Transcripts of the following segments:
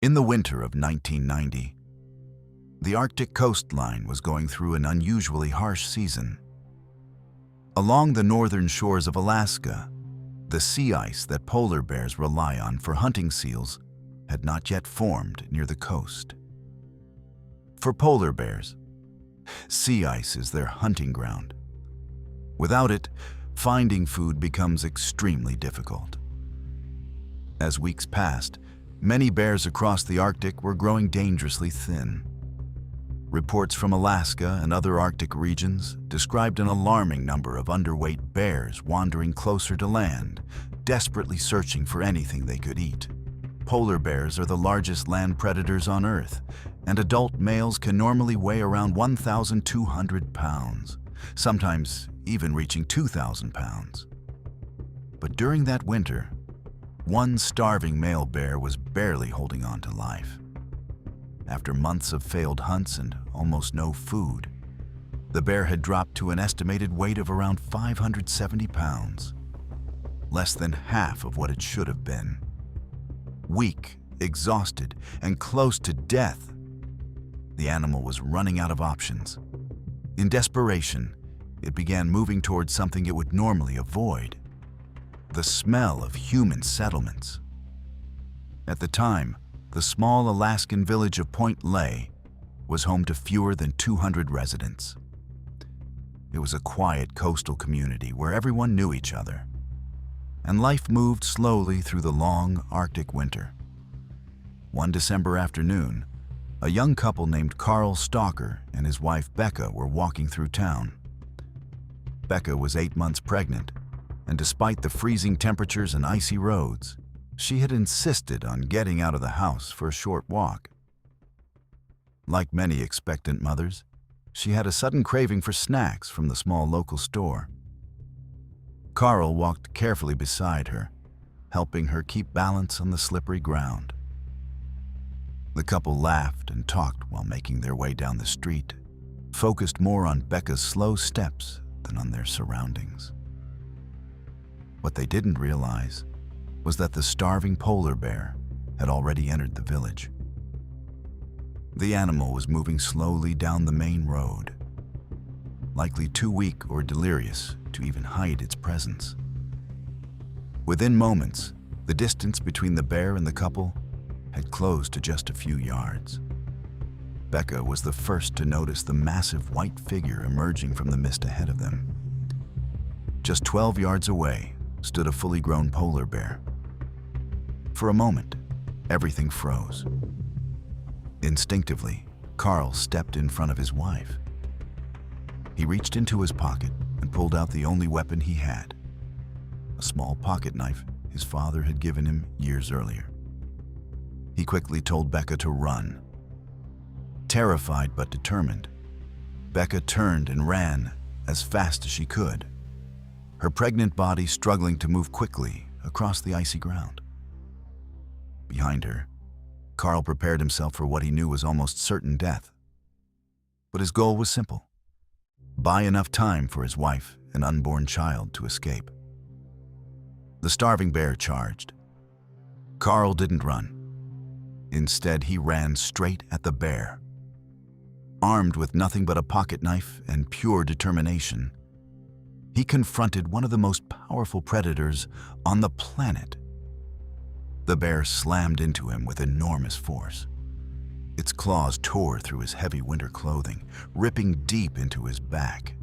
In the winter of 1990, the Arctic coastline was going through an unusually harsh season. Along the northern shores of Alaska, the sea ice that polar bears rely on for hunting seals had not yet formed near the coast. For polar bears, sea ice is their hunting ground. Without it, finding food becomes extremely difficult. As weeks passed, many bears across the Arctic were growing dangerously thin. Reports from Alaska and other Arctic regions described an alarming number of underweight bears wandering closer to land, desperately searching for anything they could eat. Polar bears are the largest land predators on Earth, and adult males can normally weigh around 1,200 pounds, sometimes even reaching 2,000 pounds. But during that winter, one starving male bear was barely holding on to life. After months of failed hunts and almost no food, the bear had dropped to an estimated weight of around 570 pounds, less than half of what it should have been. Weak, exhausted, and close to death, the animal was running out of options. In desperation, it began moving towards something it would normally avoid: the smell of human settlements. At the time, the small Alaskan village of Point Lay was home to fewer than 200 residents. It was a quiet coastal community where everyone knew each other, and life moved slowly through the long Arctic winter. One December afternoon, a young couple named Carl Stalker and his wife Becca were walking through town. Becca was 8 months pregnant, and despite the freezing temperatures and icy roads, she had insisted on getting out of the house for a short walk. Like many expectant mothers, she had a sudden craving for snacks from the small local store. Carl walked carefully beside her, helping her keep balance on the slippery ground. The couple laughed and talked while making their way down the street, focused more on Becca's slow steps than on their surroundings. What they didn't realize was that the starving polar bear had already entered the village. The animal was moving slowly down the main road, likely too weak or delirious to even hide its presence. Within moments, the distance between the bear and the couple had closed to just a few yards. Becca was the first to notice the massive white figure emerging from the mist ahead of them. Just 12 yards away stood a fully grown polar bear. For a moment, everything froze. Instinctively, Carl stepped in front of his wife. He reached into his pocket and pulled out the only weapon he had, a small pocket knife his father had given him years earlier. He quickly told Becca to run. Terrified but determined, Becca turned and ran as fast as she could, her pregnant body struggling to move quickly across the icy ground. Behind her, Carl prepared himself for what he knew was almost certain death. But his goal was simple: buy enough time for his wife and unborn child to escape. The starving bear charged. Carl didn't run. Instead, he ran straight at the bear. Armed with nothing but a pocket knife and pure determination, he confronted one of the most powerful predators on the planet. The bear slammed into him with enormous force. Its claws tore through his heavy winter clothing, ripping deep into his back.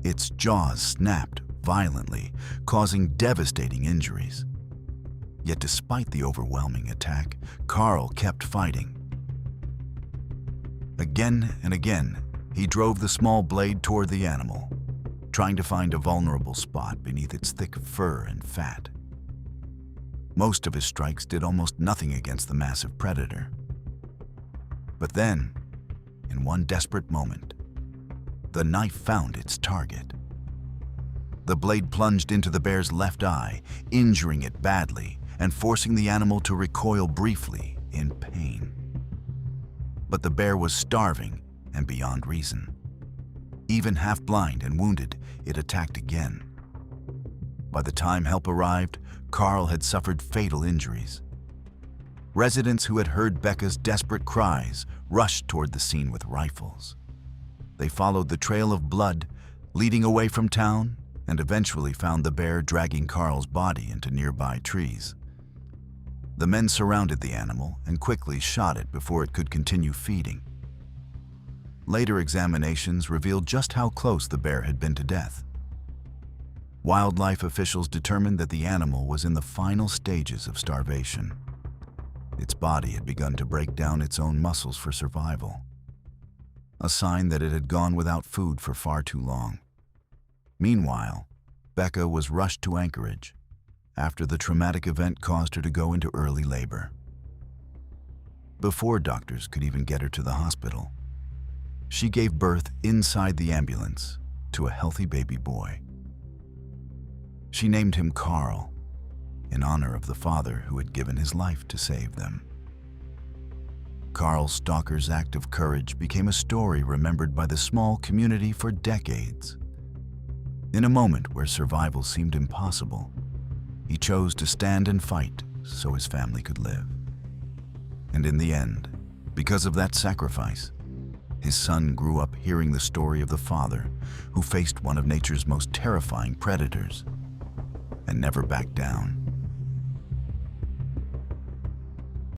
Its jaws snapped violently, causing devastating injuries. Yet despite the overwhelming attack, Carl kept fighting. Again and again, he drove the small blade toward the animal, trying to find a vulnerable spot beneath its thick fur and fat. Most of his strikes did almost nothing against the massive predator. But then, in one desperate moment, the knife found its target. The blade plunged into the bear's left eye, injuring it badly and forcing the animal to recoil briefly in pain. But the bear was starving and beyond reason. Even half blind and wounded, it attacked again. By the time help arrived, Carl had suffered fatal injuries. Residents who had heard Becca's desperate cries rushed toward the scene with rifles. They followed the trail of blood leading away from town and eventually found the bear dragging Carl's body into nearby trees. The men surrounded the animal and quickly shot it before it could continue feeding. Later examinations revealed just how close the bear had been to death. Wildlife officials determined that the animal was in the final stages of starvation. Its body had begun to break down its own muscles for survival, a sign that it had gone without food for far too long. Meanwhile, Becca was rushed to Anchorage after the traumatic event caused her to go into early labor. Before doctors could even get her to the hospital, she gave birth inside the ambulance to a healthy baby boy. She named him Carl, in honor of the father who had given his life to save them. Carl Stalker's act of courage became a story remembered by the small community for decades. In a moment where survival seemed impossible, he chose to stand and fight so his family could live. And in the end, because of that sacrifice, his son grew up hearing the story of the father who faced one of nature's most terrifying predators and never backed down.